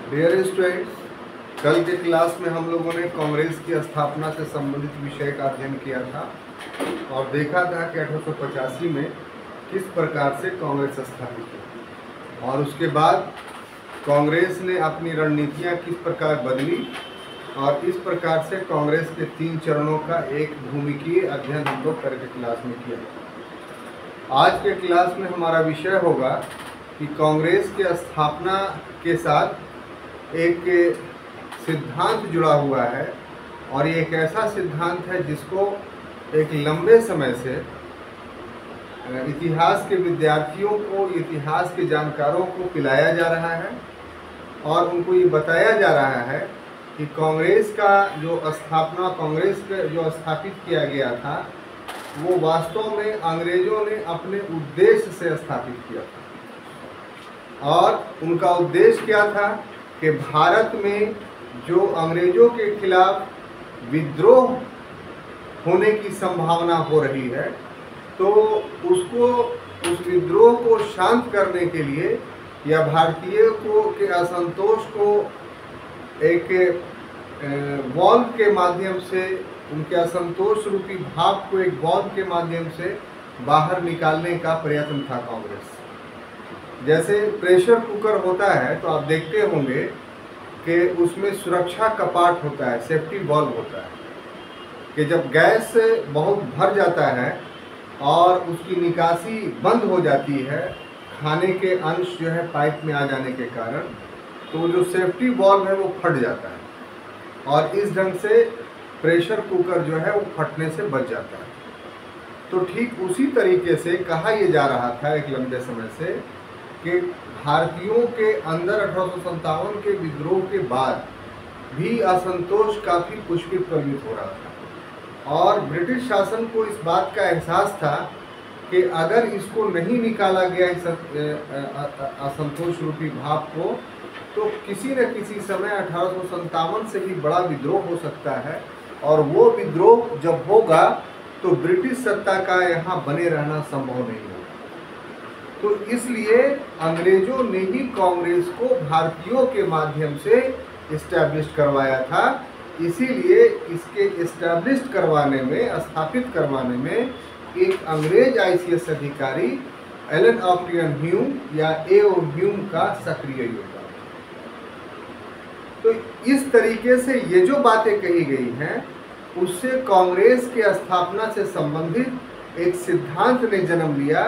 Dear students, कल के class में हम लोगों ने कांग्रेस की स्थापना से संबंधित विषय का अध्ययन किया था और देखा था कि 1885 में किस प्रकार से कांग्रेस स्थापित हुई और उसके बाद कांग्रेस ने अपनी रणनीतियां किस प्रकार बदली और इस प्रकार से कांग्रेस के 3 चरणों का एक भूमिकीय अध्ययन हम लोग कल के क्लास में किया। आज के क्लास में हमारा विषय होगा कि कांग्रेस के स्थापना के साथ एक सिद्धांत जुड़ा हुआ है और ये एक ऐसा सिद्धांत है जिसको एक लंबे समय से इतिहास के विद्यार्थियों को, इतिहास के जानकारों को पिलाया जा रहा है और उनको ये बताया जा रहा है कि कांग्रेस का जो स्थापना, कांग्रेस के जो स्थापित किया गया था वो वास्तव में अंग्रेजों ने अपने उद्देश्य से स्थापित किया था और उनका उद्देश्य क्या था कि भारत में जो अंग्रेजों के खिलाफ विद्रोह होने की संभावना हो रही है तो उस विद्रोह को शांत करने के लिए या भारतीयों को के असंतोष को एक वॉल्व के माध्यम से, उनके असंतोष रूपी भाव को एक वॉल्व के माध्यम से बाहर निकालने का प्रयत्न था कांग्रेस। जैसे प्रेशर कुकर होता है तो आप देखते होंगे कि उसमें सुरक्षा कपाट होता है, सेफ्टी वॉल्व होता है कि जब गैस बहुत भर जाता है और उसकी निकासी बंद हो जाती है खाने के अंश जो है पाइप में आ जाने के कारण, तो जो सेफ्टी वॉल्व है वो फट जाता है और इस ढंग से प्रेशर कुकर जो है वो फटने से बच जाता है। तो ठीक उसी तरीके से कहा यह जा रहा था एक लंबे समय से कि भारतीयों के अंदर 1857 के विद्रोह के बाद भी असंतोष काफ़ी पुष्पित प्रवृत्त हो रहा था और ब्रिटिश शासन को इस बात का एहसास था कि अगर इसको नहीं निकाला गया इस असंतोष रूपी भाव को तो किसी न किसी समय 1857 से भी बड़ा विद्रोह हो सकता है और वो विद्रोह जब होगा तो ब्रिटिश सत्ता का यहाँ बने रहना संभव नहीं होगा। तो इसलिए अंग्रेजों ने ही कांग्रेस को भारतीयों के माध्यम से इस्टेब्लिश करवाया था। इसीलिए इसके इस्टेब्लिश करवाने में, स्थापित करवाने में एक अंग्रेज आईसीएस अधिकारी एलन ऑक्टियन ह्यूम या ए.ओ. ह्यूम का सक्रिय योगदान। तो इस तरीके से ये जो बातें कही गई हैं उससे कांग्रेस के स्थापना से संबंधित एक सिद्धांत ने जन्म लिया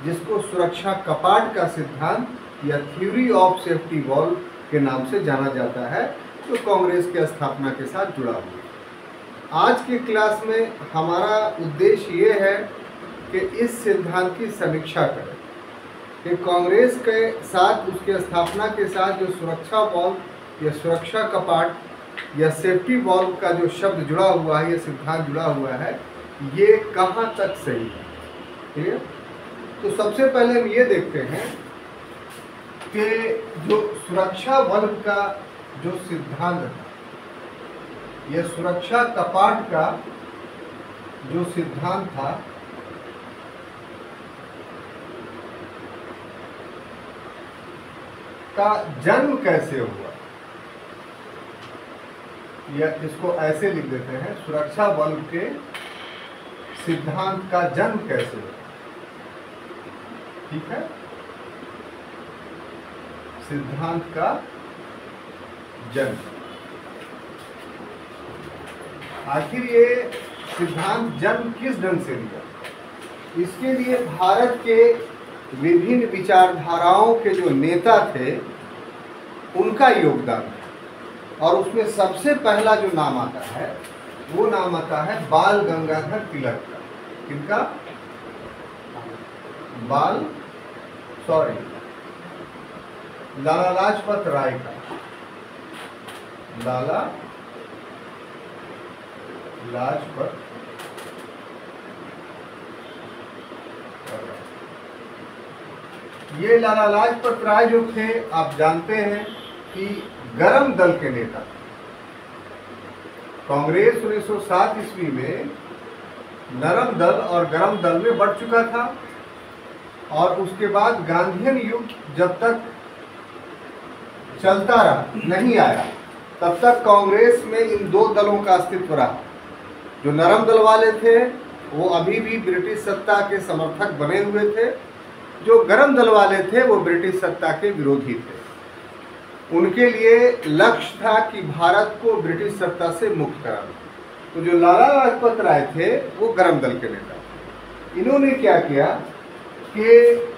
जिसको सुरक्षा कपाट का सिद्धांत या थ्योरी ऑफ सेफ्टी वॉल्व के नाम से जाना जाता है, जो कांग्रेस के स्थापना के साथ जुड़ा हुआ। आज के क्लास में हमारा उद्देश्य ये है कि इस सिद्धांत की समीक्षा करें कि कांग्रेस के साथ, उसके स्थापना के साथ जो सुरक्षा वॉल्व या सुरक्षा कपाट या सेफ्टी वॉल्व का जो शब्द जुड़ा हुआ है, ये सिद्धांत जुड़ा हुआ है, ये कहाँ तक सही है। ठीक है, तो सबसे पहले हम ये देखते हैं कि जो सुरक्षा वॉल्व का जो सिद्धांत था, यह सुरक्षा कपाट का जो सिद्धांत था, का जन्म कैसे हुआ, या इसको ऐसे लिख देते हैं, सुरक्षा वॉल्व के सिद्धांत का जन्म कैसे हुआ। ठीक है, सिद्धांत का जन्म, आखिर ये सिद्धांत जन्म किस ढंग से लिया, इसके लिए भारत के विभिन्न विचारधाराओं के जो नेता थे उनका योगदान है और उसमें सबसे पहला जो नाम आता है वो नाम आता है बाल गंगाधर तिलक का। किनका? लाला लाजपत राय का। लाला लाजपत ये लाला लाजपत राय जो थे, आप जानते हैं कि गरम दल के नेता। कांग्रेस 1907 ईस्वी में नरम दल और गरम दल में बढ़ चुका था और उसके बाद गांधीयन युग जब तक चलता रहा, नहीं आया, तब तक कांग्रेस में इन दो दलों का अस्तित्व रहा। जो नरम दल वाले थे वो अभी भी ब्रिटिश सत्ता के समर्थक बने हुए थे, जो गरम दल वाले थे वो ब्रिटिश सत्ता के विरोधी थे। उनके लिए लक्ष्य था कि भारत को ब्रिटिश सत्ता से मुक्त कराना। तो जो लाला लाजपत राय थे वो गरम दल के नेता थे। इन्होंने क्या किया कि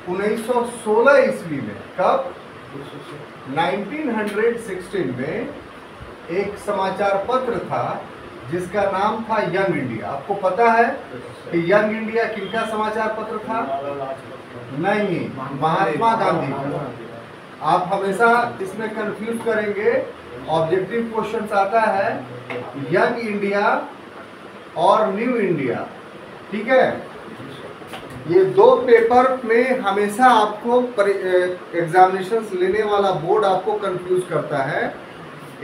1916 ईस्वी में, कब 1916 में एक समाचार पत्र था जिसका नाम था यंग इंडिया। आपको पता है कि यंग इंडिया किनका समाचार पत्र था? नहीं, महात्मा गांधी का। आप हमेशा इसमें कंफ्यूज करेंगे, ऑब्जेक्टिव क्वेश्चंस आता है यंग इंडिया और न्यू इंडिया, ठीक है। ये दो पेपर में हमेशा आपको एग्जामिनेशंस लेने वाला बोर्ड आपको कंफ्यूज करता है,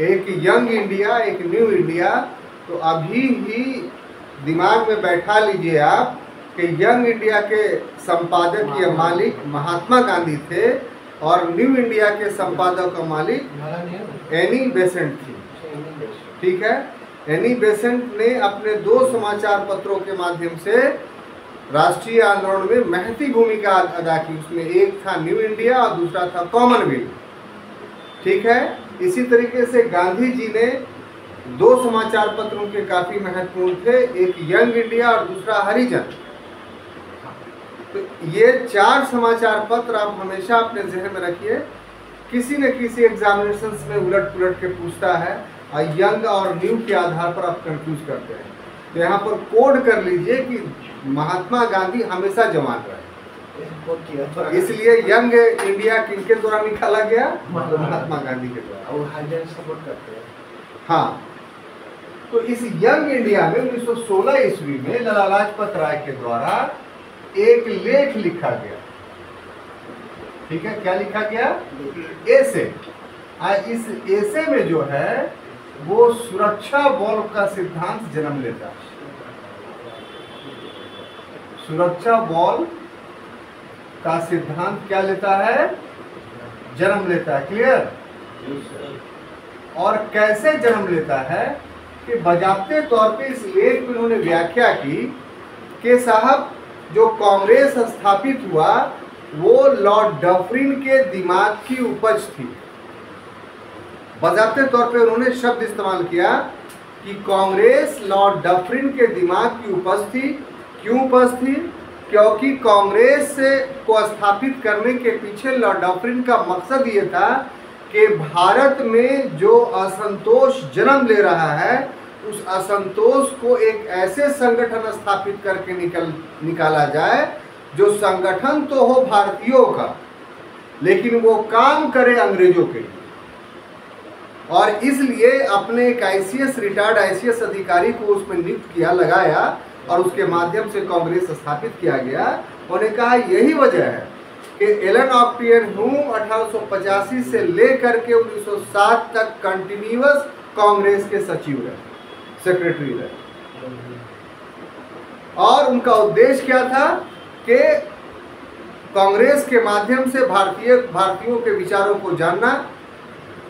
एक यंग इंडिया, एक न्यू इंडिया। तो अभी ही दिमाग में बैठा लीजिए आप कि यंग इंडिया के संपादक या मालिक महात्मा गांधी थे और न्यू इंडिया के संपादक का मालिक एनी बेसेंट थी, ठीक है। एनी बेसेंट ने अपने दो समाचार पत्रों के माध्यम से राष्ट्रीय आंदोलन में महती भूमिका अदा की। उसमें एक था न्यू इंडिया और दूसरा था कॉमनवेल्थ, ठीक है। इसी तरीके से गांधी जी ने दो समाचार पत्रों के काफी महत्वपूर्ण थे, एक यंग इंडिया और दूसरा हरिजन। तो ये चार समाचार पत्र आप हमेशा अपने जहन में रखिए, किसी न किसी एग्जामिनेशंस में उलट पुलट के पूछता है और यंग और न्यू के आधार पर आप कंफ्यूज करते हैं। तो यहाँ पर कोड कर लीजिए कि महात्मा गांधी हमेशा जवान रहे, इसलिए यंग इंडिया किनके द्वारा निकाला गया? महात्मा गांधी के द्वारा। सपोर्ट करते हैं। हाँ, तो इस यंग इंडिया में 1916 ईस्वी में लाला लाजपत राय के द्वारा एक लेख लिखा गया, ठीक है। क्या लिखा गया? एसे। इस एसे में जो है वो सुरक्षा बल का सिद्धांत जन्म लेता है। सुरक्षा बल का सिद्धांत क्या लेता है? जन्म लेता है। क्लियर? और कैसे जन्म लेता है कि बजाते तौर पे इस लेख में उन्होंने व्याख्या की कि साहब जो कांग्रेस स्थापित हुआ वो लॉर्ड डफरिन के दिमाग की उपज थी। बजाते तौर पे उन्होंने शब्द इस्तेमाल किया कि कांग्रेस लॉर्ड डफरिन के दिमाग की उपज थी। क्यों उपज थी? क्योंकि कांग्रेस को स्थापित करने के पीछे लॉर्ड डफरिन का मकसद ये था कि भारत में जो असंतोष जन्म ले रहा है उस असंतोष को एक ऐसे संगठन स्थापित करके निकाला जाए जो संगठन तो हो भारतीयों का, लेकिन वो काम करे अंग्रेजों के लिए। और इसलिए अपने एक ICS रिटायर्ड ICS अधिकारी को उसमें नियुक्त किया, लगाया और उसके माध्यम से कांग्रेस स्थापित किया गया। उन्होंने कहा यही वजह है कि एलन ऑक्टियन हूँ 1885 से लेकर के 1907 तक कंटिन्यूअस कांग्रेस के सचिव रहे, सेक्रेटरी रहे। और उनका उद्देश्य क्या था कि कांग्रेस के माध्यम से भारतीयों के विचारों को जानना,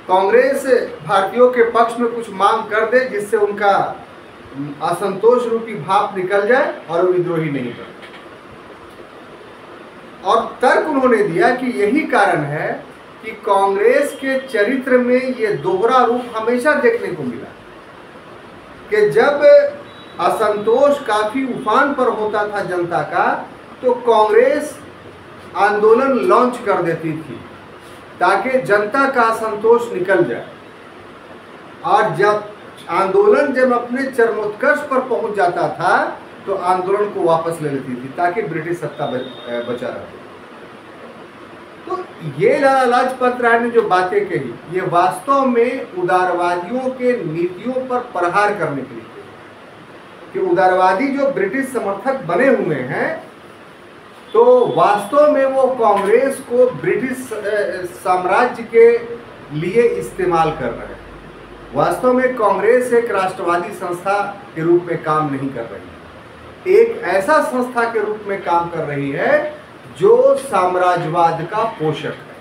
कांग्रेस भारतीयों के पक्ष में कुछ मांग कर दे जिससे उनका असंतोष रूपी भाप निकल जाए और वो विद्रोही नहीं बने। और तर्क उन्होंने दिया कि यही कारण है कि कांग्रेस के चरित्र में ये दोहरा रूप हमेशा देखने को मिला कि जब असंतोष काफी उफान पर होता था जनता का तो कांग्रेस आंदोलन लॉन्च कर देती थी ताकि जनता का असंतोष निकल जाए, और जब आंदोलन जब अपने चरमोत्कर्ष पर पहुंच जाता था तो आंदोलन को वापस ले लेती थी ताकि ब्रिटिश सत्ता बचा रहे। तो ये लाला लाजपत राय ने जो बातें कही ये वास्तव में उदारवादियों के नीतियों पर प्रहार करने के लिए कि उदारवादी जो ब्रिटिश समर्थक बने हुए हैं तो वास्तव में वो कांग्रेस को ब्रिटिश साम्राज्य के लिए इस्तेमाल कर रहे हैं। वास्तव में कांग्रेस एक राष्ट्रवादी संस्था के रूप में काम नहीं कर रही, एक ऐसा संस्था के रूप में काम कर रही है जो साम्राज्यवाद का पोषक है।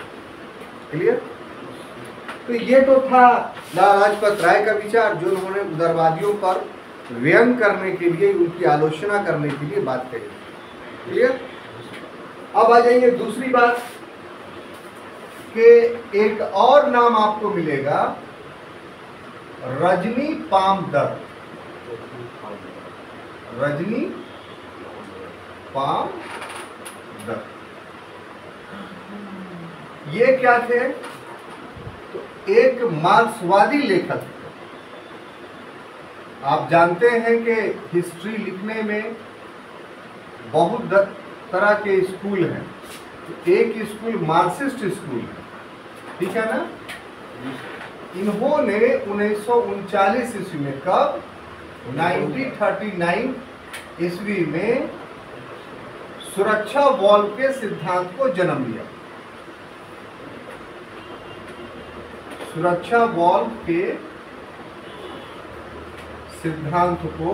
क्लियर? तो ये तो था लाला लाजपत राय का विचार, जो उन्होंने उग्रवादियों पर व्यंग करने के लिए, उनकी आलोचना करने के लिए बात कही। क्लियर? अब आ जाइए दूसरी बात कि एक और नाम आपको मिलेगा, रजनी पामदत्त। रजनी पामदत्त ये क्या थे? तो एक मार्क्सवादी लेखक। आप जानते हैं कि हिस्ट्री लिखने में बहुत तरह के स्कूल हैं। एक स्कूल मार्क्सिस्ट स्कूल है, ठीक है ना? इन्होंने 1939 ईस्वी में, कब? 1939 ईस्वी में सुरक्षा वॉल के सिद्धांत को जन्म दिया। सुरक्षा वॉल के सिद्धांत को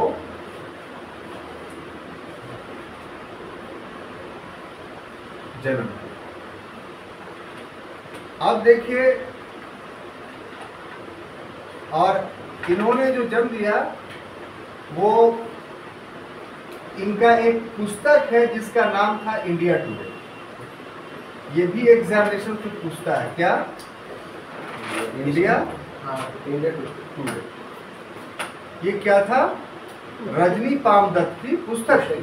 जन्म दिया। अब देखिए, और इन्होंने जो जन्म दिया वो, इनका एक पुस्तक है जिसका नाम था इंडिया टुडे। ये भी एग्जामिनेशन की पूछता है, क्या? India today. ये क्या था? रजनी पामदत्त की पुस्तक है,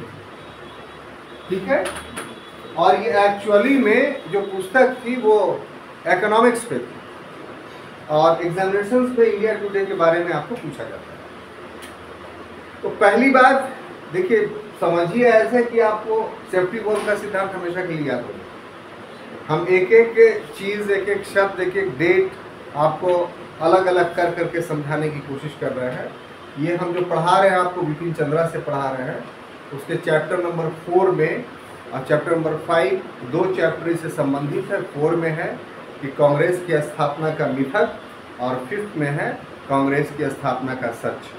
ठीक है? और ये एक्चुअली में जो पुस्तक थी वो इकोनॉमिक्स पे थी, और एग्जामिनेशंस पे इंडिया टुडे के बारे में आपको पूछा जाता है। तो पहली बात देखिए, समझिए ऐसे कि आपको सेफ्टी वॉल का सिद्धांत हमेशा के लिए याद होगा। हम एक एक चीज़, एक एक शब्द, एक एक डेट आपको अलग अलग कर करके समझाने की कोशिश कर रहे हैं। ये हम जो पढ़ा रहे हैं आपको विपिन चंद्रा से पढ़ा रहे हैं, उसके चैप्टर नंबर 4 में और चैप्टर नंबर 5, 2 चैप्टर से संबंधित है। 4 में है कि कांग्रेस की स्थापना का मिथक, और 5th में है कांग्रेस की स्थापना का सच।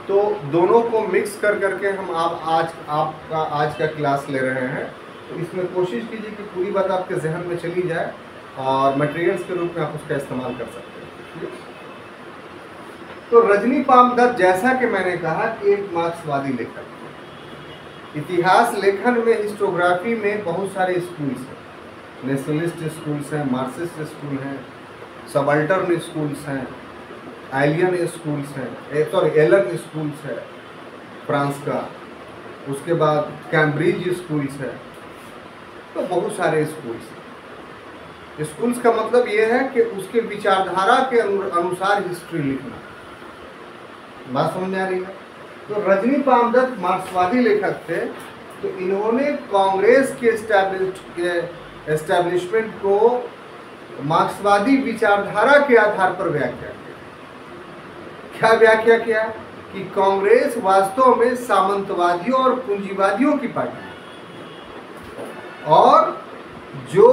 तो दोनों को मिक्स कर करके हम आपका आज का क्लास ले रहे हैं। तो इसमें कोशिश कीजिए कि पूरी बात आपके जहन में चली जाए और मटेरियल्स के रूप में आप उसका इस्तेमाल कर सकते हैं। तो रजनी पामदत्त, जैसा कि मैंने कहा, कि एक मार्क्सवादी लेखक। इतिहास लेखन में, हिस्टोग्राफी में बहुत सारे स्कूल्स हैं। नेशनलिस्ट स्कूल्स हैं, मार्क्सिस्ट स्कूल हैं, सबाल्टर्न स्कूल्स हैं, एलियन स्कूल्स हैं, एलन स्कूल्स है फ्रांस का, उसके बाद कैम्ब्रिज स्कूल्स है। तो बहुत सारे स्कूल्स हैं। स्कूल्स का मतलब ये है कि उसके विचारधारा के अनुसार हिस्ट्री लिखना। बात समझ में आ रही है? तो रजनी पामदत्त मार्क्सवादी लेखक थे। तो इन्होंने कांग्रेस के एस्टैब्लिशमेंट को मार्क्सवादी विचारधारा के आधार पर व्याख्या किया। क्या व्याख्या किया? कि कांग्रेस वास्तव में सामंतवादियों और पूंजीवादियों की पार्टी है, और जो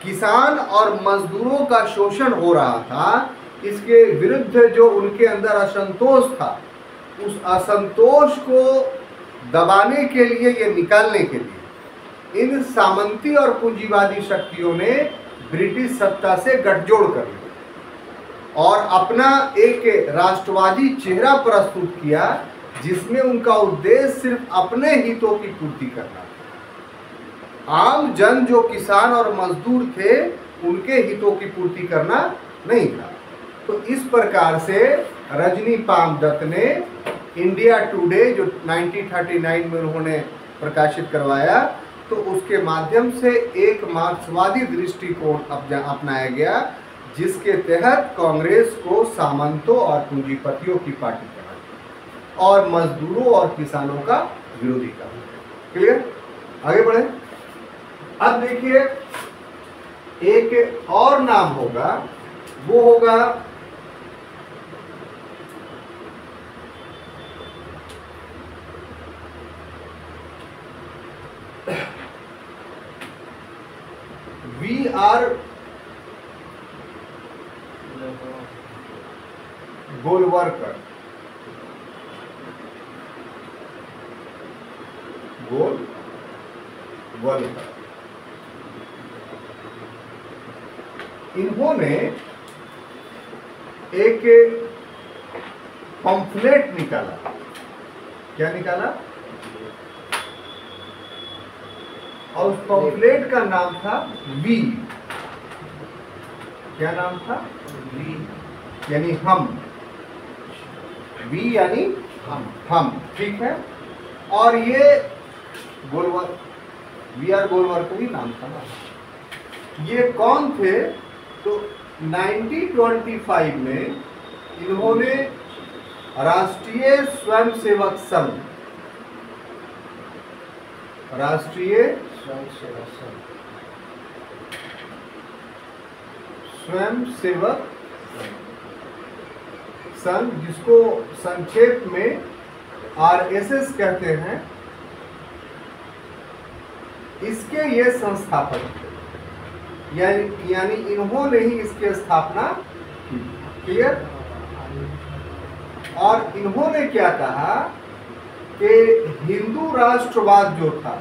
किसान और मजदूरों का शोषण हो रहा था, इसके विरुद्ध जो उनके अंदर असंतोष था, उस असंतोष को दबाने के लिए, ये निकालने के लिए, इन सामंती और पूंजीवादी शक्तियों ने ब्रिटिश सत्ता से गठजोड़ कर लिया और अपना एक राष्ट्रवादी चेहरा प्रस्तुत किया, जिसमें उनका उद्देश्य सिर्फ अपने हितों की पूर्ति करना था। आम जन जो किसान और मजदूर थे, उनके हितों की पूर्ति करना नहीं था। तो इस प्रकार से रजनी पामदत्त ने इंडिया टुडे, जो 1939 में उन्होंने प्रकाशित करवाया, तो उसके माध्यम से एक मार्क्सवादी दृष्टिकोण अपनाया गया, जिसके तहत कांग्रेस को सामंतों और पूंजीपतियों की पार्टी कहा और मजदूरों और किसानों का विरोधी कहा। क्लियर? आगे बढ़े। अब देखिए, एक और नाम होगा, वो होगा V.R. गोलवलकर। गोलवलकर इन्होंने एक पंफलेट निकाला। क्या निकाला? और उस पंफलेट का नाम था वी। क्या नाम था? वी यानी हम। वी यानी हम, ठीक है। और ये गोलवर, वी आर गोलवरकर ही नाम था ना। ये कौन थे? तो 1925 में इन्होंने राष्ट्रीय स्वयंसेवक संघ, राष्ट्रीय स्वयंसेवक संघ, जिसको संक्षेप में आरएसएस कहते हैं, इसके ये संस्थापक थे। यानी इन्होंने ही इसकी स्थापना की। क्लियर? और इन्होंने क्या कहा कि हिंदू राष्ट्रवाद जो था,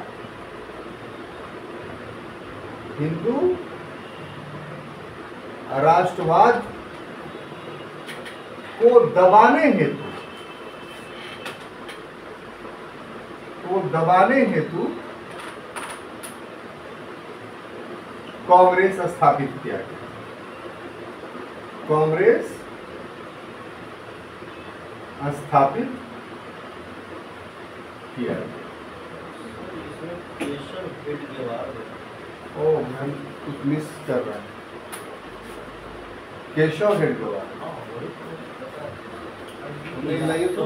हिंदू राष्ट्रवाद को दबाने हेतु कांग्रेस स्थापित किया गया। कांग्रेस स्थापित किया गया। ओ, मैं कुछ मिस कर रहा हूं। केशव हेडगेवार नहीं तो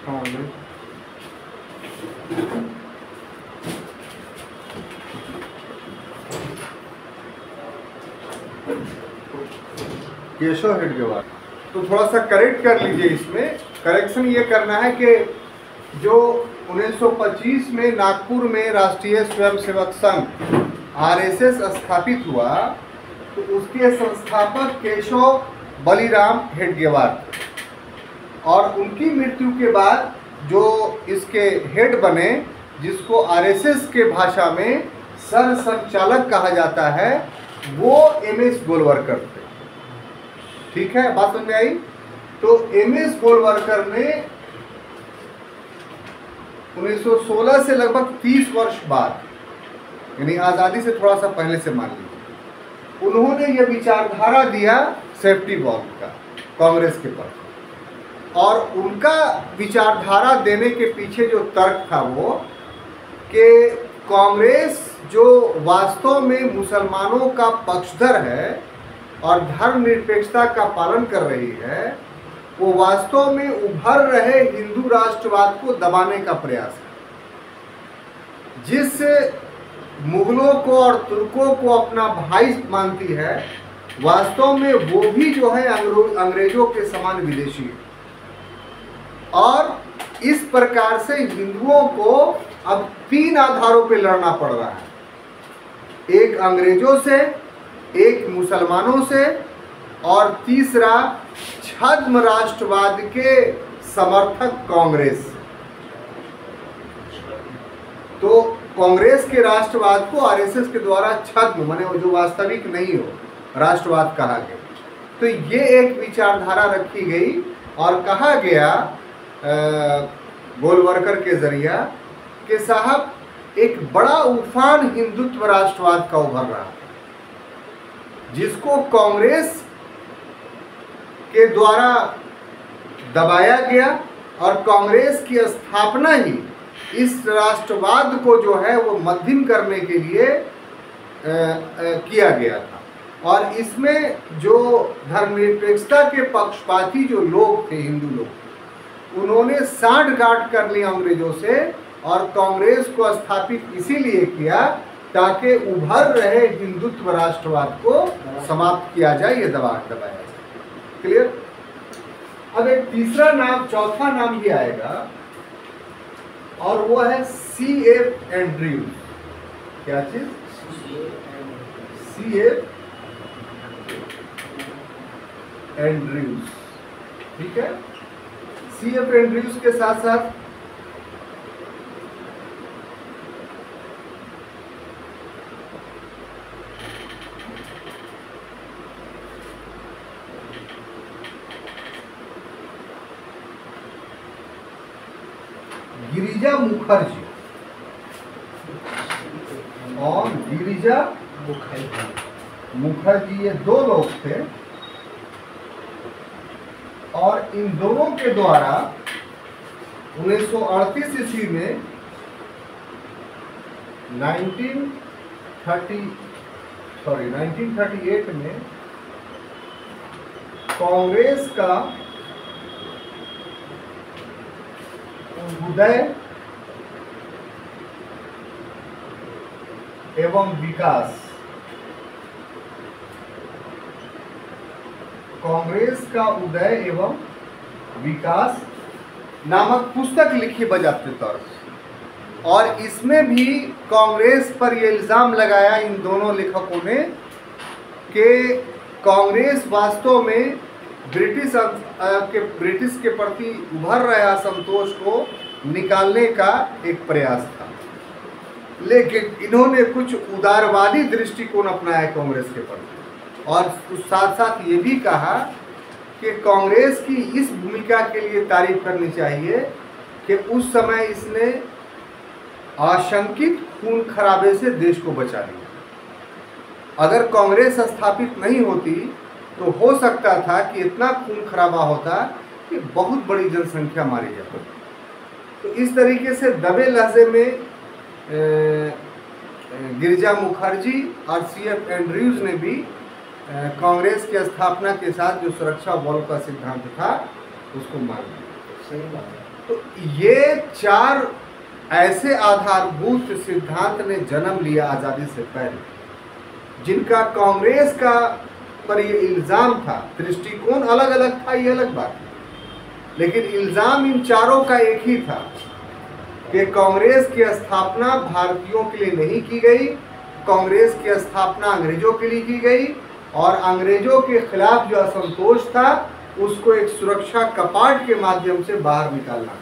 हाँ नहीं। केशव हेडगेवार। तो थोड़ा सा करेक्ट कर लीजिए। इसमें करेक्शन ये करना है कि जो 1925 में नागपुर में राष्ट्रीय स्वयंसेवक संघ आरएसएस स्थापित हुआ, तो उसके संस्थापक केशव बलिराम हेडगेवार, और उनकी मृत्यु के बाद जो इसके हेड बने, जिसको आरएसएस के भाषा में सर संचालक कहा जाता है, वो एमएस गोलवरकर थे। ठीक है, बात समझ में आई? तो एमएस गोलवरकर ने 1916 से लगभग 30 वर्ष बाद, यानी आज़ादी से थोड़ा सा पहले से मान लीजिए, उन्होंने ये विचारधारा दिया सेफ्टी वॉल्व का कांग्रेस के पास। और उनका विचारधारा देने के पीछे जो तर्क था वो कि कांग्रेस जो वास्तव में मुसलमानों का पक्षधर है और धर्मनिरपेक्षता का पालन कर रही है, वो वास्तव में उभर रहे हिंदू राष्ट्रवाद को दबाने का प्रयास है। जिससे मुगलों को और तुर्कों को अपना भाई मानती है, वास्तव में वो भी जो है अंग्रेजों के समान विदेशी है। और इस प्रकार से हिंदुओं को अब 3 आधारों पे लड़ना पड़ रहा है, एक अंग्रेजों से, एक मुसलमानों से, और तीसरा छद्म राष्ट्रवाद के समर्थक कांग्रेस। तो कांग्रेस के राष्ट्रवाद को आरएसएस के द्वारा छद्म, माने वो जो वास्तविक नहीं हो, राष्ट्रवाद कहा गया। तो ये एक विचारधारा रखी गई और कहा गया गोलवरकर के जरिया कि साहब एक बड़ा उफान हिंदुत्व राष्ट्रवाद का उभर रहा है, जिसको कांग्रेस के द्वारा दबाया गया, और कांग्रेस की स्थापना ही इस राष्ट्रवाद को जो है वो मध्यम करने के लिए किया गया था। और इसमें जो धर्मनिरपेक्षता के पक्षपाती जो लोग थे, हिंदू लोग, उन्होंने साठगांठ कर ली अंग्रेजों से, और कांग्रेस को स्थापित इसीलिए किया ताकि उभर रहे हिंदुत्व राष्ट्रवाद को समाप्त किया जाए, ये दबाया जाए। क्लियर? अब एक तीसरा नाम, चौथा नाम भी आएगा, और वो है C.F. एंड्रयूज। क्या चीज? C.F. एंड्रयूज। ठीक है, C.F. एंड्रयूज के साथ साथ गिरिजा मुखर्जी और गिरिजा मुखर्जी, ये दो लोग थे और इन दोनों के द्वारा 1938 ईस्वी में 1938 में कांग्रेस का उदय एवं विकास, कांग्रेस का उदय एवं विकास नामक पुस्तक लिखी बजाते तौर पर, और इसमें भी कांग्रेस पर यह इल्ज़ाम लगाया इन दोनों लेखकों ने कि कांग्रेस वास्तव में ब्रिटिश के प्रति उभर रहे असंतोष को निकालने का एक प्रयास था, लेकिन इन्होंने कुछ उदारवादी दृष्टिकोण अपनाया कांग्रेस के प्रति, और साथ साथ ये भी कहा कि कांग्रेस की इस भूमिका के लिए तारीफ करनी चाहिए कि उस समय इसने आशंकित खून खराबे से देश को बचा लिया। अगर कांग्रेस स्थापित नहीं होती तो हो सकता था कि इतना खून खराबा होता कि बहुत बड़ी जनसंख्या मारी जाती। तो इस तरीके से दबे लहजे में गिरिजा मुखर्जी और CF एंड्रयूज ने भी कांग्रेस की स्थापना के साथ जो सुरक्षा बल का सिद्धांत था उसको मान लिया। सही बात है। तो ये चार ऐसे आधारभूत सिद्धांत ने जन्म लिया आज़ादी से पहले, जिनका कांग्रेस का पर ये इल्ज़ाम था। दृष्टिकोण अलग अलग था, ये अलग बात है, लेकिन इल्ज़ाम इन चारों का एक ही था कि कांग्रेस की स्थापना भारतीयों के लिए नहीं की गई, कांग्रेस की स्थापना अंग्रेजों के लिए की गई, और अंग्रेजों के खिलाफ जो असंतोष था उसको एक सुरक्षा कपाट के माध्यम से बाहर निकालना।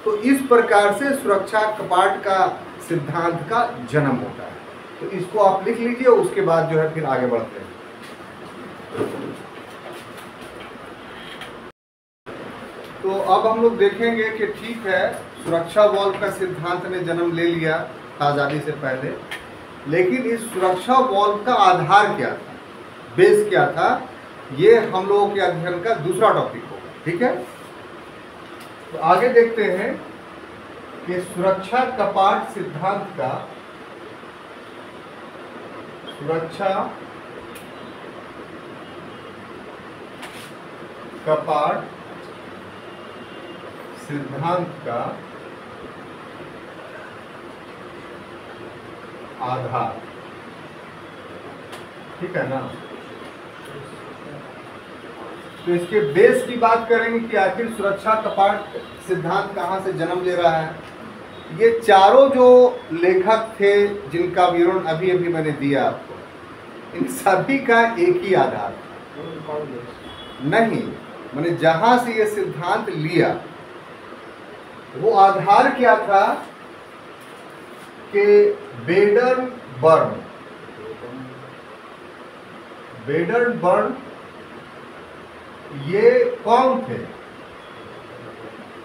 तो इस प्रकार से सुरक्षा कपाट का सिद्धांत का जन्म होता है। तो इसको आप लिख लीजिए, उसके बाद जो है फिर आगे बढ़ते हैं। तो अब हम लोग देखेंगे कि ठीक है, सुरक्षा बल का सिद्धांत ने जन्म ले लिया आज़ादी से पहले, लेकिन इस सुरक्षा बल का आधार क्या था, बेस क्या था, ये हम लोगों के अध्ययन का दूसरा टॉपिक होगा। ठीक है, तो आगे देखते हैं कि सुरक्षा कपाट सिद्धांत का, सुरक्षा कपाट सिद्धांत का आधार। ठीक है ना। तो इसके बेस की बात करेंगे कि आखिर सुरक्षा कपाट सिद्धांत कहाँ से जन्म ले रहा है। ये चारों जो लेखक थे जिनका विवरण अभी अभी मैंने दिया आपको, इन सभी का एक ही आधार नहीं, मैंने जहां से ये सिद्धांत लिया वो आधार क्या था कि बेडन ये कौन थे?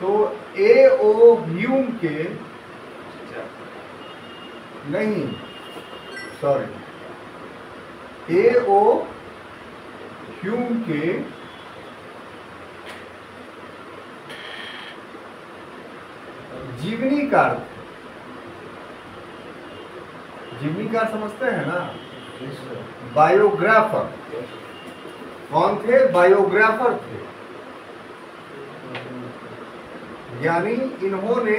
तो A.O. ह्यूम के नहीं, सॉरी, A.O. ह्यूम के जीवनीकार। जीवनीकार समझते हैं ना, बायोग्राफर। कौन थे? बायोग्राफर थे। यानी इन्होंने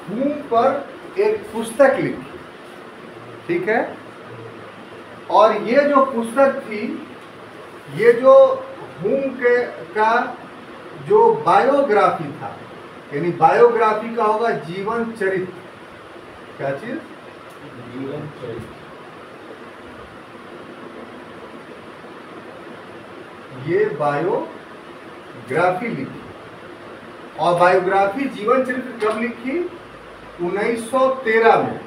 ह्यूम पर एक पुस्तक लिखी। ठीक है, और ये जो पुस्तक थी, ये जो ह्यूम का जो बायोग्राफी था, यानी बायोग्राफी का होगा जीवन चरित्र। क्या चीज? जीवन चरित्र। ये बायोग्राफी लिखी, और बायोग्राफी जीवन चरित्र कब लिखी? 1913 में।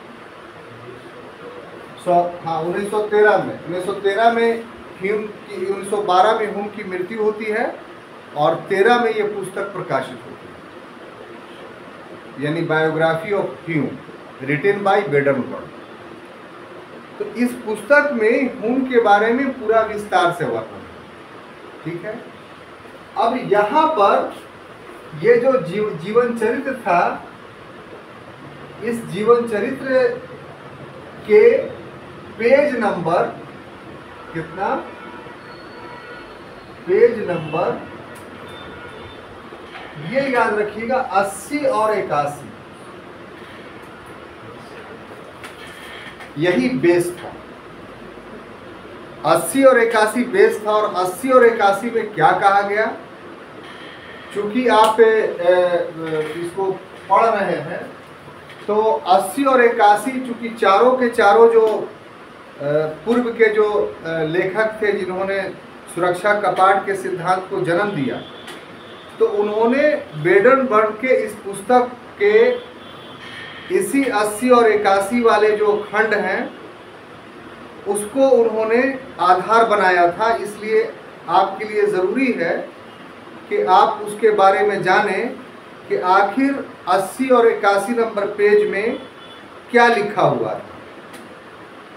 1913 में ह्यूम की, 1912 में ह्यूम की मृत्यु होती है, और 13 में ये पुस्तक प्रकाशित होती है, यानी biography of Hume written by Wedderburn. तो इस पुस्तक में ह्यूम के बारे में पूरा विस्तार से वर्णन है, ठीक है। अब यहाँ पर ये जो जीवन चरित्र था, इस जीवन चरित्र के पेज नंबर कितना, पेज नंबर ये याद रखिएगा 80 और 81, यही बेस था। 80 और 81 बेस था। और 80 और 81 में क्या कहा गया, चूंकि आप इसको पढ़ रहे हैं तो 80 और 81 चूंकि चारों के चारों जो पूर्व के जो लेखक थे जिन्होंने सुरक्षा कपाट के सिद्धांत को जन्म दिया, तो उन्होंने बेडनबर्ग के इस पुस्तक के इसी 80 और 81 वाले जो खंड हैं उसको उन्होंने आधार बनाया था। इसलिए आपके लिए ज़रूरी है कि आप उसके बारे में जानें कि आखिर 80 और 81 नंबर पेज में क्या लिखा हुआ है,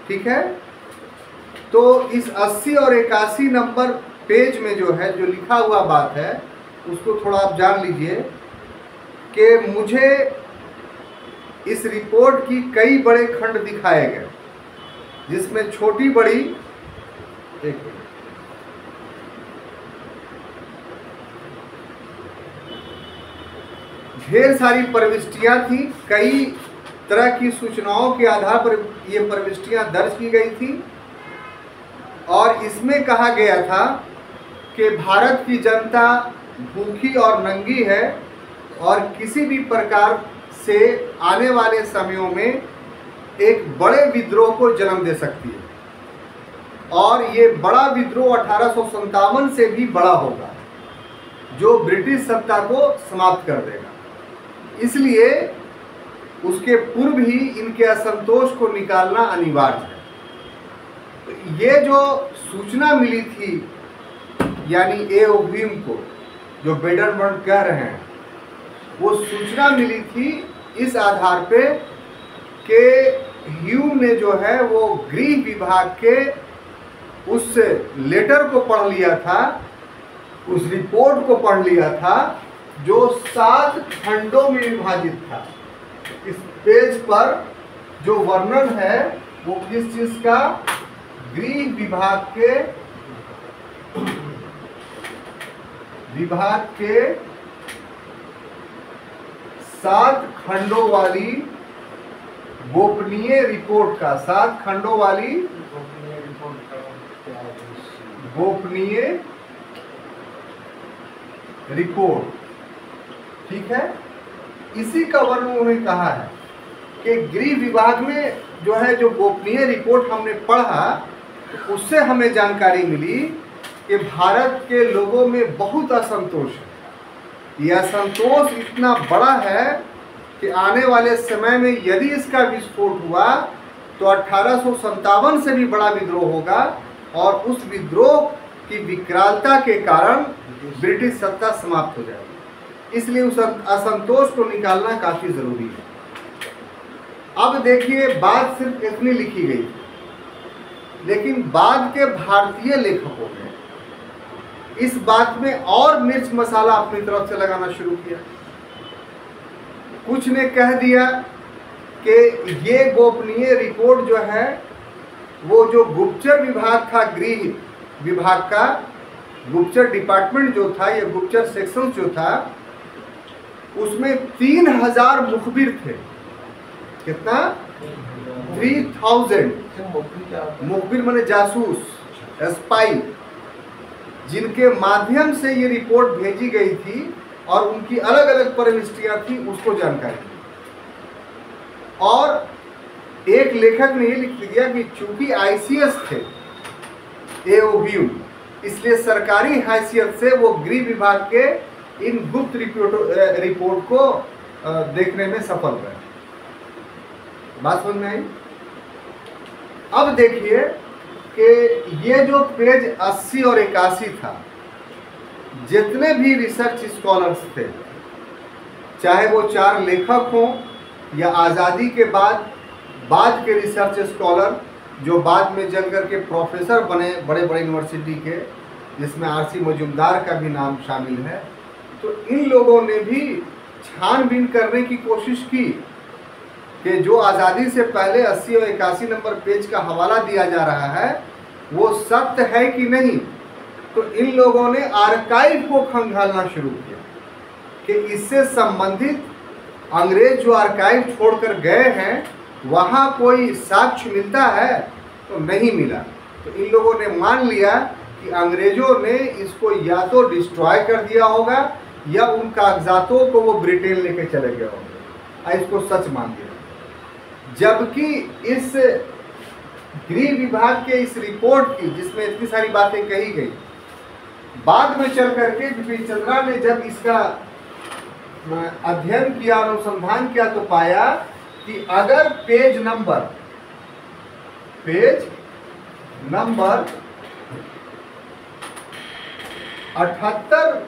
ठीक है। तो इस 80 और 81 नंबर पेज में जो है, जो लिखा हुआ बात है, उसको थोड़ा आप जान लीजिए कि मुझे इस रिपोर्ट की कई बड़े खंड दिखाए गए, जिसमें छोटी बड़ी ढेर सारी प्रविष्टियां थी। कई तरह की सूचनाओं के आधार पर ये प्रविष्टियां दर्ज की गई थी और इसमें कहा गया था कि भारत की जनता भूखी और नंगी है और किसी भी प्रकार से आने वाले समयों में एक बड़े विद्रोह को जन्म दे सकती है और ये बड़ा विद्रोह 1857 से भी बड़ा होगा, जो ब्रिटिश सत्ता को समाप्त कर देगा। इसलिए उसके पूर्व ही इनके असंतोष को निकालना अनिवार्य है। तो ये जो सूचना मिली थी, यानी एओह्यूम को, जो बेडनबर्ग कह रहे हैं, वो सूचना मिली थी इस आधार पे कि ह्यूम ने जो है वो गृह विभाग के उस लेटर को पढ़ लिया था, उस रिपोर्ट को पढ़ लिया था जो 7 खंडों में विभाजित था। इस पेज पर जो वर्णन है वो किस चीज का, गृह विभाग के 7 खंडों वाली गोपनीय रिपोर्ट का, 7 खंडों वाली गोपनीय रिपोर्ट, ठीक है। इसी का वर्णन उन्होंने कहा है कि गृह विभाग में जो है, जो गोपनीय रिपोर्ट हमने पढ़ा, उससे हमें जानकारी मिली कि भारत के लोगों में बहुत असंतोष है। यह असंतोष इतना बड़ा है कि आने वाले समय में यदि इसका विस्फोट हुआ तो 1857 से भी बड़ा विद्रोह होगा और उस विद्रोह की विकरालता के कारण ब्रिटिश सत्ता समाप्त हो जाएगी। इसलिए उस असंतोष को निकालना काफ़ी ज़रूरी है। अब देखिए, बात सिर्फ इतनी लिखी गई, लेकिन बाद के भारतीय लेखकों ने इस बात में और मिर्च मसाला अपनी तरफ से लगाना शुरू किया। कुछ ने कह दिया कि ये गोपनीय रिपोर्ट जो है, वो जो गुप्तचर विभाग था, गृह विभाग का गुप्तचर डिपार्टमेंट जो था, ये गुप्तचर सेक्शन जो था, उसमें 3000 मुखबिर थे। कितना? 3000 मुखबिर माने जासूस, स्पाई, जिनके माध्यम से ये रिपोर्ट भेजी गई थी और उनकी अलग अलग प्रविष्टियां थी, उसको जानकारी थी। और एक लेखक ने ये लिख दिया कि चूंकि आईसीएस थे एओह्यूम, इसलिए सरकारी हैसियत से वो गृह विभाग के इन गुप्त रिपोर्ट को देखने में सफल रहे। बात समझ में आई? अब देखिए कि ये जो पेज 80 और 81 था, जितने भी रिसर्च स्कॉलर्स थे, चाहे वो 4 लेखक हों या आज़ादी के बाद के रिसर्च स्कॉलर जो बाद में चल कर के प्रोफेसर बने बड़े बड़े यूनिवर्सिटी के, जिसमें RC मजूमदार का भी नाम शामिल है, तो इन लोगों ने भी छानबीन करने की कोशिश की कि जो आज़ादी से पहले 80 और 81 नंबर पेज का हवाला दिया जा रहा है वो सत्य है कि नहीं। तो इन लोगों ने आर्काइव को खंगालना शुरू किया कि इससे संबंधित अंग्रेज जो आर्काइव छोड़कर गए हैं वहाँ कोई साक्ष्य मिलता है, तो नहीं मिला। तो इन लोगों ने मान लिया कि अंग्रेजों ने इसको या तो डिस्ट्रॉय कर दिया होगा या उन कागजातों को वो ब्रिटेन लेके चले गए होंगे, इसको सच मान लिया। जबकि इस गृह विभाग के इस रिपोर्ट की, जिसमें इतनी सारी बातें कही गई, बाद में चल करके बिपिन चंद्रा ने जब इसका अध्ययन किया, अनुसंधान किया, तो पाया कि अगर पेज नंबर 78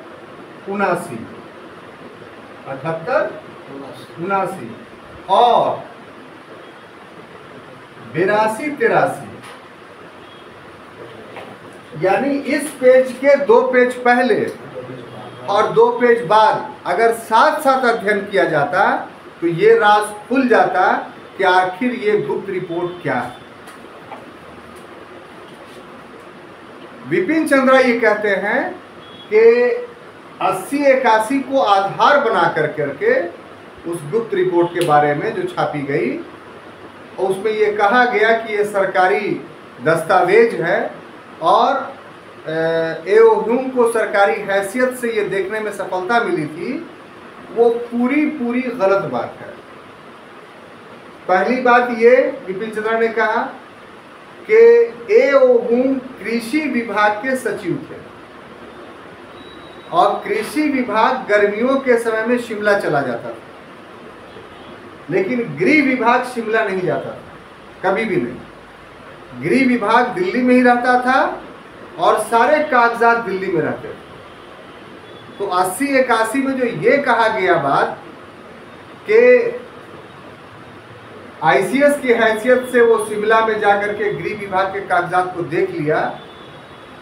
79 और 82 83, यानी इस पेज के 2 पेज पहले और 2 पेज बाद अगर साथ साथ अध्ययन किया जाता तो ये राज खुल जाता कि आखिर ये गुप्त रिपोर्ट क्या है। बिपिन चंद्रा ये कहते हैं कि 80-81 को आधार बना करके उस गुप्त रिपोर्ट के बारे में जो छापी गई, और उसमें ये कहा गया कि ये सरकारी दस्तावेज है और एओ ह्यूम को सरकारी हैसियत से ये देखने में सफलता मिली थी, वो पूरी गलत बात है। पहली बात ये बिपिन चंद्रा ने कहा कि एओ ह्यूम कृषि विभाग के सचिव थे और कृषि विभाग गर्मियों के समय में शिमला चला जाता था, लेकिन गृह विभाग शिमला नहीं जाता था, कभी भी नहीं। गृह विभाग दिल्ली में ही रहता था और सारे कागजात दिल्ली में रहते थे। तो 80-81 में जो ये कहा गया बात कि ICS की हैसियत से वो शिमला में जाकर के गृह विभाग के कागजात को देख लिया,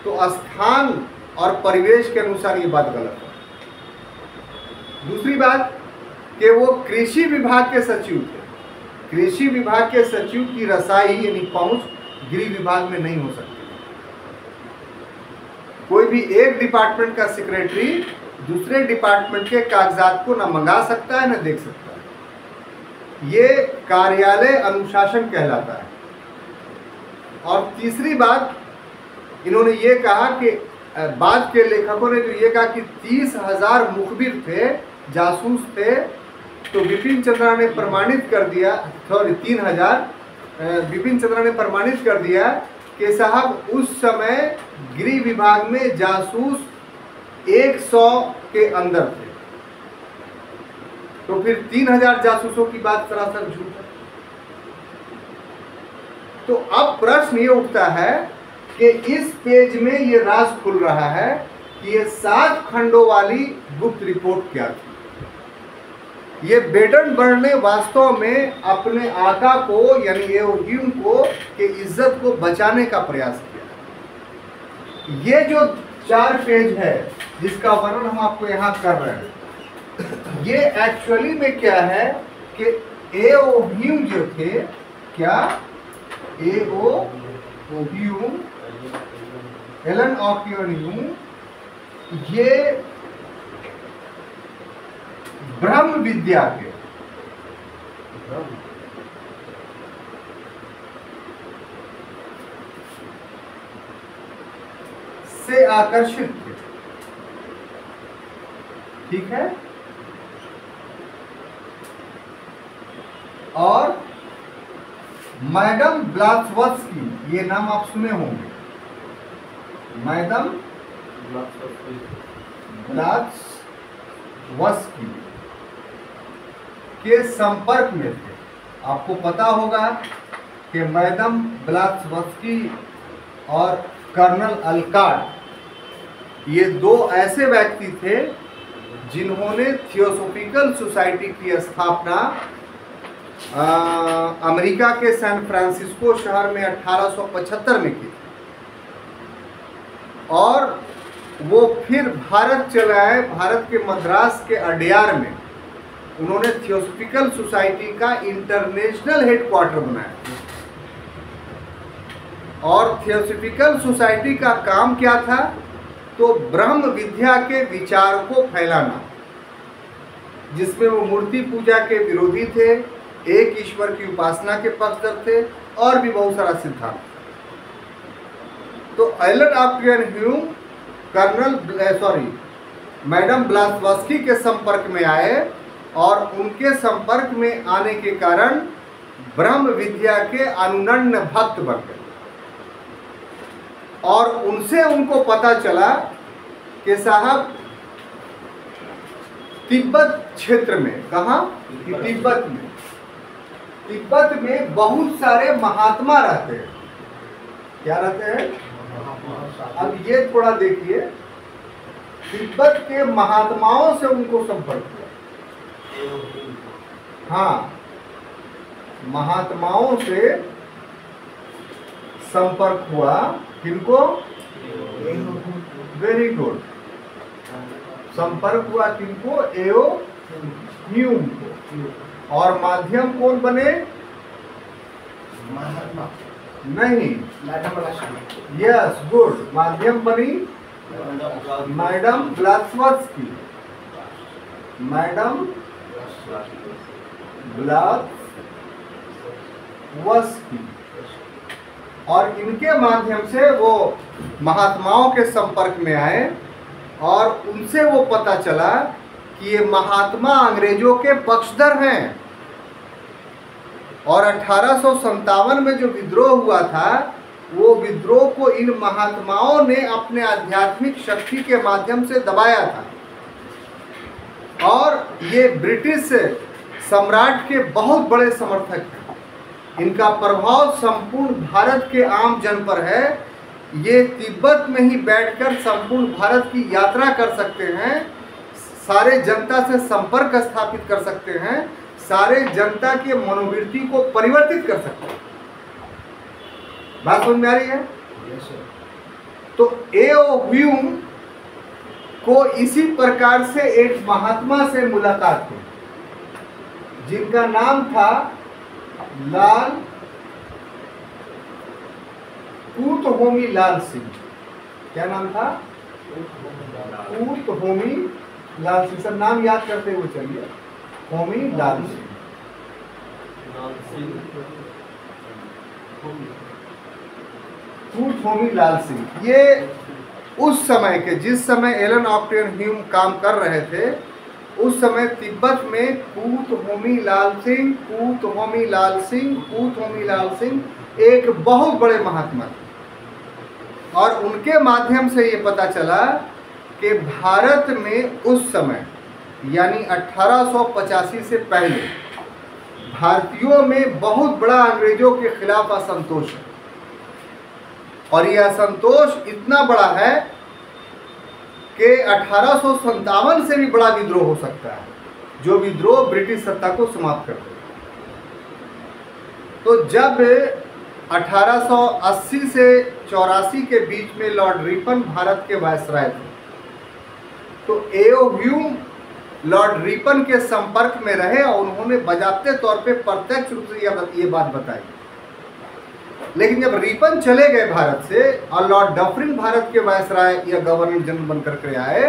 तो स्थान और परिवेश के अनुसार ये बात गलत है। दूसरी बात कि वो कृषि विभाग के सचिव थे। कृषि विभाग के सचिव की रसाई यानी पहुंच गृह विभाग में नहीं हो सकती। कोई भी एक डिपार्टमेंट का सेक्रेटरी दूसरे डिपार्टमेंट के कागजात को न मंगा सकता है न देख सकता है। ये कार्यालय अनुशासन कहलाता है। और तीसरी बात, इन्होंने ये कहा कि बाद के लेखकों ने जो ये कहा कि 30,000 मुखबिर थे, जासूस थे, तो बिपिन चंद्रा ने प्रमाणित कर दिया, सॉरी 3,000, बिपिन चंद्रा ने प्रमाणित कर दिया कि साहब उस समय गृह विभाग में जासूस 100 के अंदर थे। तो फिर 3,000 जासूसों की बात सरासर झूठ है। तो अब प्रश्न ये उठता है कि इस पेज में ये राज खुल रहा है कि ये 7 खंडों वाली गुप्त रिपोर्ट क्या थी। ये बेडनबर्न ने वास्तव में अपने आका को यानी एओ ह्यूम को के इज्जत को बचाने का प्रयास किया। ये जो 4 पेज है जिसका वर्णन हम आपको यहाँ कर रहे हैं, ये एक्चुअली में क्या है कि एओ ह्यूम जो थे, क्या एओ ह्यूम, एलन ऑकियन ह्यूम, ये ब्रह्म विद्या के से आकर्षित थे। ठीक है। और मैडम ब्लात्सवस्की, ये नाम आप सुने होंगे, मैडम ब्लात्सवस्की के संपर्क में थे। आपको पता होगा कि मैडम ब्लात्सवस्की और कर्नल अलकाट ये दो ऐसे व्यक्ति थे जिन्होंने थियोसॉफिकल सोसाइटी की स्थापना अमेरिका के सैन फ्रांसिस्को शहर में 1875 में की और वो फिर भारत चले आए। भारत के मद्रास के अडयार में उन्होंने थियोसॉफिकल सोसाइटी का इंटरनेशनल हेडक्वार्टर बनाया। और थियोसॉफिकल सोसाइटी का काम क्या था? तो ब्रह्म विद्या के विचार को फैलाना, जिसमें वो मूर्ति पूजा के विरोधी थे, एक ईश्वर की उपासना के पक्षधर थे और भी बहुत सारा सिद्धांत। तो एलन ऑप्टियन ह्यूम मैडम ब्लावत्स्की के संपर्क में आए और उनके संपर्क में आने के कारण ब्रह्म विद्या के अनुनन्य भक्त बन गए। और उनसे उनको पता चला कि साहब तिब्बत क्षेत्र में, कहाँ? तिब्बत में बहुत सारे महात्मा रहते हैं। क्या रहते हैं? अब ये थोड़ा देखिए, तिब्बत के महात्माओं से उनको संपर्क हुआ। हाँ, महात्माओं से संपर्क हुआ। किनको? Very good. संपर्क हुआ किनको? एओ ह्यूम को। और माध्यम कौन बने? नहीं, यस, गुड। माध्यम बनी मैडम ब्लावत्स्की। Madam Blavatsky. और इनके माध्यम से वो महात्माओं के संपर्क में आए और उनसे वो पता चला कि ये महात्मा अंग्रेजों के पक्षधर हैं। और 1857 में जो विद्रोह हुआ था, वो विद्रोह को इन महात्माओं ने अपने आध्यात्मिक शक्ति के माध्यम से दबाया था। और ये ब्रिटिश सम्राट के बहुत बड़े समर्थक हैं। इनका प्रभाव संपूर्ण भारत के आम जन पर है। ये तिब्बत में ही बैठकर संपूर्ण भारत की यात्रा कर सकते हैं, सारे जनता से संपर्क स्थापित कर सकते हैं, सारे जनता के मनोवृत्ति को परिवर्तित कर सकते हैं। बात समझ में आ रही है? तो एओ ह्यूम को इसी प्रकार से एक महात्मा से मुलाकात हुई जिनका नाम था लाल कूतहोमी लाल सिंह। क्या नाम था? कूतहोमी लाल सिंह। सब नाम याद करते हुए चलिए। होमी लाल सिंह। कूतहोमी लाल सिंह। ये उस समय के, जिस समय एलन ऑप्टियन ह्यूम काम कर रहे थे, उस समय तिब्बत में कूतहोमी लाल सिंह एक बहुत बड़े महात्मा थे। और उनके माध्यम से ये पता चला कि भारत में उस समय यानी 1885 से पहले भारतीयों में बहुत बड़ा अंग्रेजों के खिलाफ असंतोष है। और यह असंतोष इतना बड़ा है कि 1857 से भी बड़ा विद्रोह हो सकता है, जो विद्रोह ब्रिटिश सत्ता को समाप्त कर देगा। तो जब 1880 से 84 के बीच में लॉर्ड रिपन भारत के वायसराय थे, तो एओ ह्यूम लॉर्ड रिपन के संपर्क में रहे और उन्होंने बजाते तौर पे प्रत्यक्ष रूप से ये बात बताई। लेकिन जब रिपन चले गए भारत से और लॉर्ड डफरिन भारत के वायसराय या गवर्नर जनरल बनकर के आए,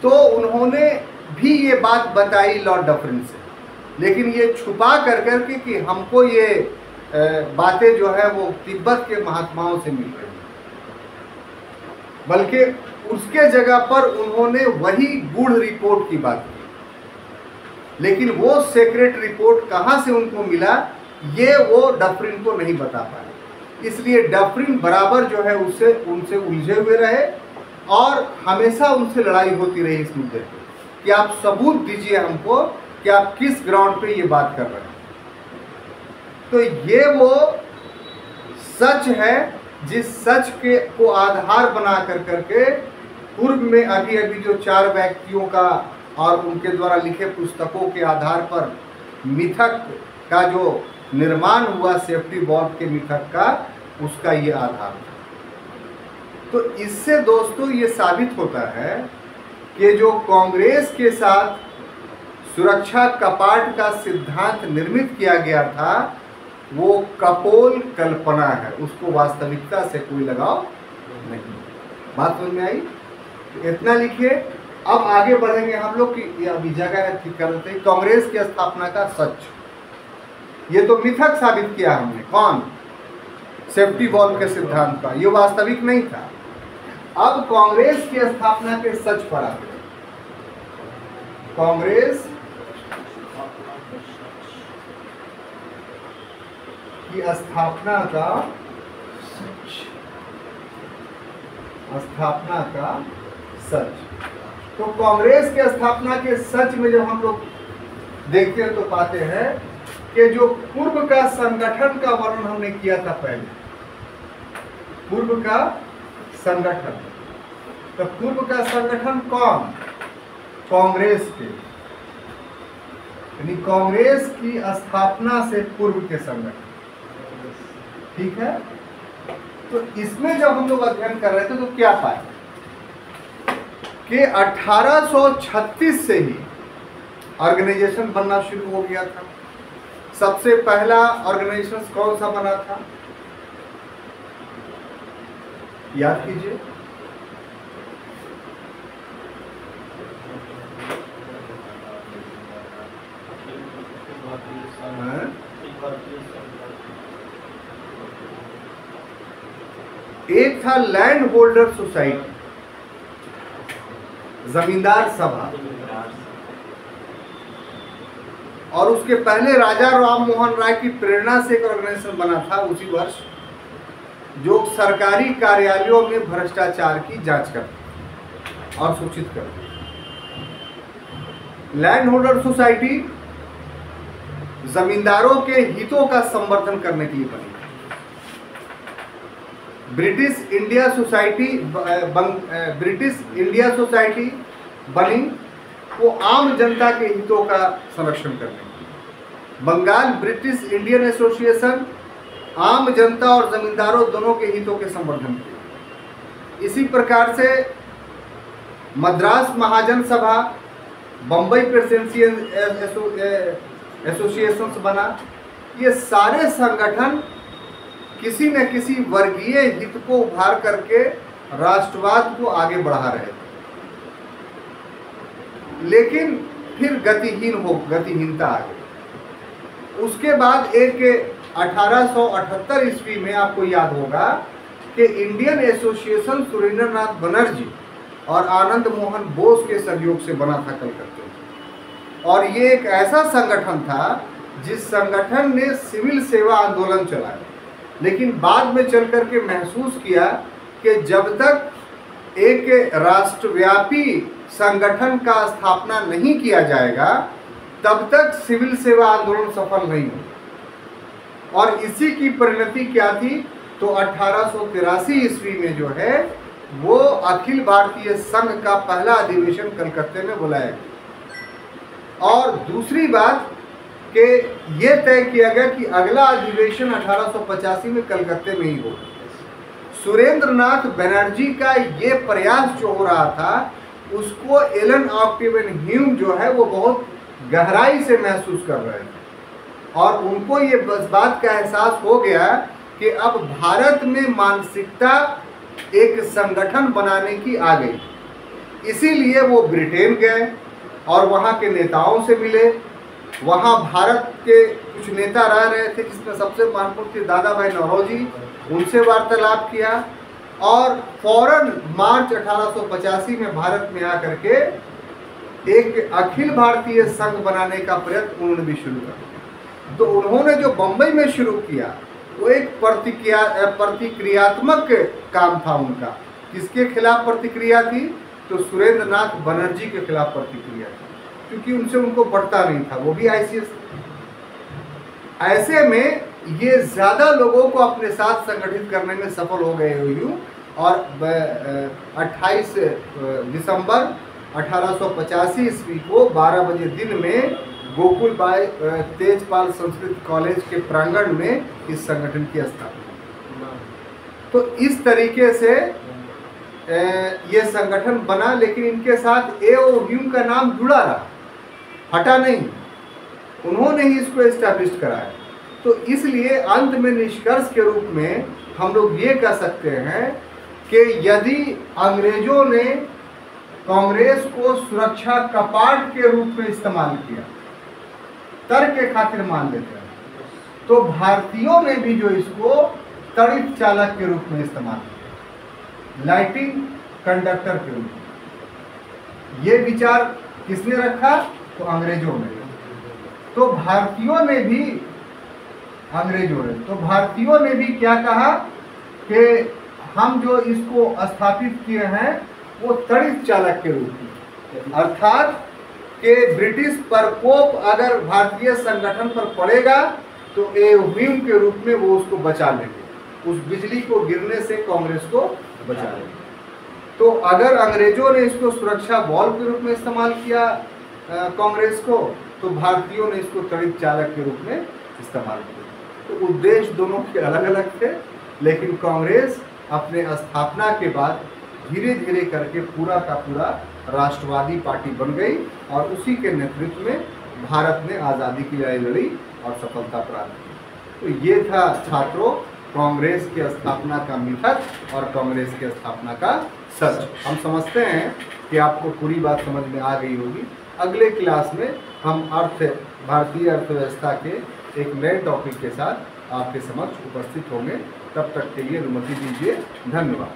तो उन्होंने भी ये बात बताई लॉर्ड डफरिन से, लेकिन ये छुपा कर करके कि हमको ये बातें जो है वो तिब्बत के महात्माओं से मिल रही हैं। बल्कि उसके जगह पर उन्होंने वही गूढ़ रिपोर्ट की बात की, लेकिन वो सीक्रेट रिपोर्ट कहाँ से उनको मिला ये वो डफरिन को नहीं बता पाए। इसलिए डफरिन बराबर जो है उनसे उलझे हुए रहे और हमेशा उनसे लड़ाई होती रही इस मुद्दे पे कि आप सबूत दीजिए हमको कि आप किस ग्राउंड पे ये बात कर रहे हैं। तो ये वो सच है जिस सच के को आधार बना कर करके पूर्व में अभी अभी जो 4 व्यक्तियों का और उनके द्वारा लिखे पुस्तकों के आधार पर मिथक का जो निर्माण हुआ सेफ्टी वॉल्व के मिथक का, उसका ये आधार था। तो इससे दोस्तों ये साबित होता है कि जो कांग्रेस के साथ सुरक्षा कपाट का सिद्धांत निर्मित किया गया था वो कपोल कल्पना है, उसको वास्तविकता से कोई लगाव नहीं। बात समझ में आई? तो इतना लिखिए। अब आगे बढ़ेंगे हम लोग की अभी जगह है ठीक करते हैं। कांग्रेस की स्थापना का सच, ये तो मिथक साबित किया हमने। कौन? सेफ्टी वॉल्व के सिद्धांत का, ये वास्तविक नहीं था। अब कांग्रेस की स्थापना के सच पर आते हैं। कांग्रेस की स्थापना का सच। तो कांग्रेस के स्थापना के सच में जब हम लोग देखते हैं तो पाते हैं कि जो पूर्व का संगठन का वर्णन हमने किया था पहले, पूर्व का संगठन, तो पूर्व का संगठन कौन? कांग्रेस के, यानी कांग्रेस की स्थापना से पूर्व के संगठन। ठीक है। तो इसमें जब हम लोग अध्ययन कर रहे थे तो क्या पाए कि 1836 से ही ऑर्गेनाइजेशन बनना शुरू हो गया था। सबसे पहला ऑर्गेनाइजेशन कौन सा बना था? याद कीजिए। एक था लैंड होल्डर सोसाइटी, जमींदार सभा, और उसके पहले राजा राम मोहन राय की प्रेरणा से एक ऑर्गेनाइजेशन बना था उसी वर्ष, जो सरकारी कार्यालयों में भ्रष्टाचार की जांच करता और सूचित करता। लैंड होल्डर सोसाइटी जमींदारों के हितों का संवर्धन करने के लिए बनी। ब्रिटिश इंडिया सोसाइटी बनी, वो आम जनता के हितों का संरक्षण करने के लिए। बंगाल ब्रिटिश इंडियन एसोसिएशन आम जनता और जमींदारों दोनों के हितों के संवर्धन के लिए। इसी प्रकार से मद्रास महाजन सभा, बम्बई प्रेसिडेंसी एसोसिएशन बना। ये सारे संगठन किसी न किसी वर्गीय हित को उभार करके राष्ट्रवाद को आगे बढ़ा रहे थे, लेकिन फिर गतिहीनता आ गई। उसके बाद एक 1878 ईस्वी में आपको याद होगा कि इंडियन एसोसिएशन सुरेंद्रनाथ बनर्जी और आनंद मोहन बोस के सहयोग से बना था कलकत्ते में। और ये एक ऐसा संगठन था जिस संगठन ने सिविल सेवा आंदोलन चलाया, लेकिन बाद में चल करके महसूस किया कि जब तक एक राष्ट्रव्यापी संगठन का स्थापना नहीं किया जाएगा तब तक सिविल सेवा आंदोलन सफल नहीं होगा। और इसी की परिणति क्या थी? तो 1883 ईस्वी में जो है वो अखिल भारतीय संघ का पहला अधिवेशन कलकत्ते में बुलाया गया। और दूसरी बात कि ये तय किया गया कि अगला अधिवेशन 1885 में कलकत्ते में ही होगा। सुरेंद्रनाथ बनर्जी का ये प्रयास जो हो रहा था उसको एलन ऑक्टेवियन ह्यूम जो है वो बहुत गहराई से महसूस कर रहे थे, और उनको ये बात का एहसास हो गया कि अब भारत में मानसिकता एक संगठन बनाने की आ गई। इसीलिए वो ब्रिटेन गए और वहाँ के नेताओं से मिले। वहाँ भारत के कुछ नेता रह रहे थे जिसमें सबसे महत्वपूर्ण थे दादा भाई नौरोजी, उनसे वार्तालाप किया और फौरन मार्च 1885 में भारत में आकर के एक अखिल भारतीय संघ बनाने का प्रयत्न उन्होंने भी शुरू कर दिया। तो उन्होंने जो बम्बई में शुरू किया वो एक प्रतिक्रियात्मक काम था उनका। किसके खिलाफ प्रतिक्रिया थी? तो सुरेंद्रनाथ बनर्जी के खिलाफ प्रतिक्रिया थी, क्योंकि उनसे उनको बढ़ता नहीं था, वो भी आईसीएस। ऐसे में ये ज्यादा लोगों को अपने साथ संगठित करने में सफल हो गए यूं और 28 दिसंबर 1885 ईस्वी को 12 बजे दिन में गोकुल बाई तेजपाल संस्कृत कॉलेज के प्रांगण में इस संगठन की स्थापना। तो इस तरीके से ये संगठन बना, लेकिन इनके साथ एओयू का नाम जुड़ा रहा, हटा नहीं, उन्होंने ही इसको एस्टैब्लिश कराया। तो इसलिए अंत में निष्कर्ष के रूप में हम लोग ये कह सकते हैं कि यदि अंग्रेजों ने कांग्रेस को सुरक्षा कपाट के रूप में इस्तेमाल किया, तर्क के खातिर मान लेते हैं, तो भारतीयों ने भी जो इसको तड़ित चालक के रूप में इस्तेमाल किया, लाइटिंग कंडक्टर के रूप में। ये विचार किसने रखा? तो अंग्रेजों ने। तो भारतीयों ने भी भारतीयों ने भी क्या कहा कि हम जो इसको स्थापित किए हैं वो तड़ित चालक के रूप में, अर्थात कि ब्रिटिश प्रकोप अगर भारतीय संगठन पर पड़ेगा तो एओयू के रूप में वो उसको बचा लेंगे, उस बिजली को गिरने से कांग्रेस को बचा लेंगे। तो अगर अंग्रेजों ने इसको सुरक्षा बॉल के रूप में इस्तेमाल किया कांग्रेस को, तो भारतीयों ने इसको तड़ित चालक के रूप में इस्तेमाल किया। तो उद्देश्य दोनों के अलग अलग थे, लेकिन कांग्रेस अपने स्थापना के बाद धीरे धीरे करके पूरा का पूरा राष्ट्रवादी पार्टी बन गई और उसी के नेतृत्व में भारत ने आज़ादी की लड़ाई लड़ी और सफलता प्राप्त की। तो ये था छात्रों कांग्रेस की स्थापना का मिथक और कांग्रेस की स्थापना का सच। हम समझते हैं कि आपको पूरी बात समझ में आ गई होगी। अगले क्लास में हम भारतीय अर्थव्यवस्था के एक नए टॉपिक के साथ आपके समक्ष उपस्थित होंगे। तब तक के लिए अनुमति दीजिए। धन्यवाद।